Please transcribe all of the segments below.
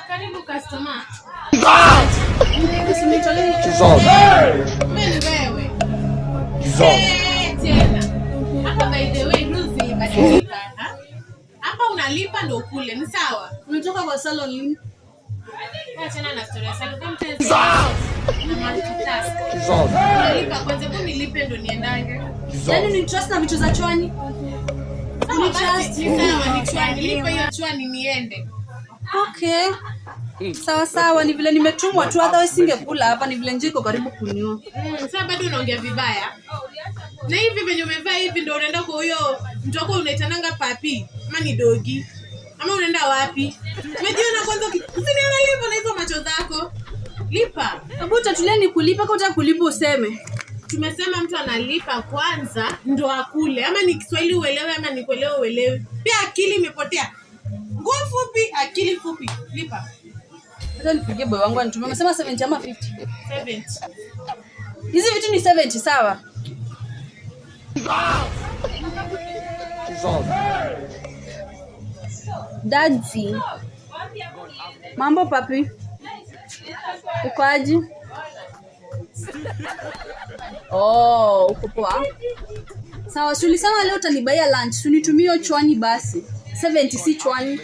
Karibu customer. Wewe. Tena. Hapa by the way rules zilibadilika. Hapa unalipa ndo kule, ni sawa? Unatoka kwa salon lini? Tena na story ya salon nalipa kwanza kwa nilipe ndo niendange. Yaani ni trust na vitu za chwani? Ni trust. Sawa, ni chwani. Nilipa hiyo chwani niende. Okay. Sawa, ni vile nimetumwa tu, otherwise singekula hapa, ni vile njiko karibu kunywa. Sasa bado unaongea vibaya. Na hivi venye umevaa hivi ndio unaenda kwa huyo mtoko unaitananga papi, ama ni dogi? Ama unaenda wapi? Umejiona kwanza usiniona lipo na hizo macho zako. Lipa. Hebu utatulia ni kulipa kwa kulipa useme. Tumesema mtu analipa kwanza ndo akule. Ama ni Kiswahili uelewe ama ni kuelewa uelewe. Pia akili imepotea. Nguo fupi, akili fupi. Lipa. Sasa nipigie boy wangu anitumie. Umesema 70 ama 50? 70. Hizi vitu ni 70 sawa? Dadzi. Mambo papi? Uko aje? Oh, uko poa. Sawa, ulisema leo utanibaia lunch. Unitumie chwani basi. 70 si chwani.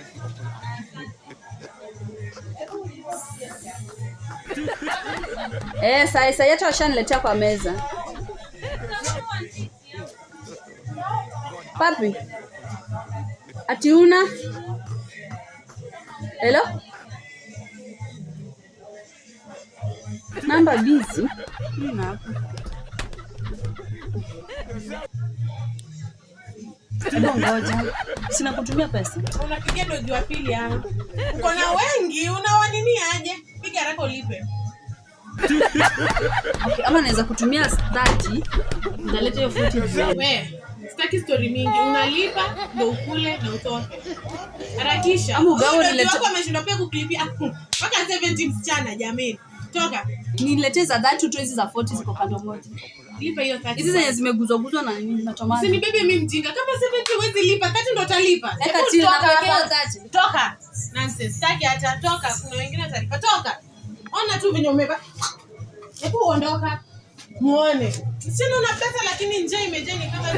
Sasa hata washaniletea kwa meza. Papi. Ati una? Hello? Namba busy. Nina hapa. Ngoja. Sina kutumia pesa. Unapigia dogi wa pili hapa. Uko na wengi, unawanini aje? Piga haraka ulipe. Okay, ama naweza kutumia 30. Naleta hiyo 40. Wewe, sitaki story mingi. Unalipa ndio ukule na utoke. Harakisha. Ama ugawa nilete. Wako ameshinda pia kuklipia. Mpaka 70 msichana jamani. Toka. Niletee za 30 tu, hizi za 40 ziko kando moja. Lipa hiyo 30. Hizi zenye zimeguzwa na nini na tomato. Usinibebe mimi mjinga. Kama 70 huwezi lipa, 30 ndo utalipa. Eka chini na kuwekea 30. Toka. Nonsense. Sitaki hata toka. Kuna wengine watalipa. Toka. Ona tu venye umeva. Hebu ondoka. Muone. Sina una pesa lakini njaa imejaa ni kama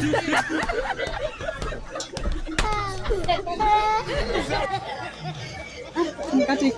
Mkate.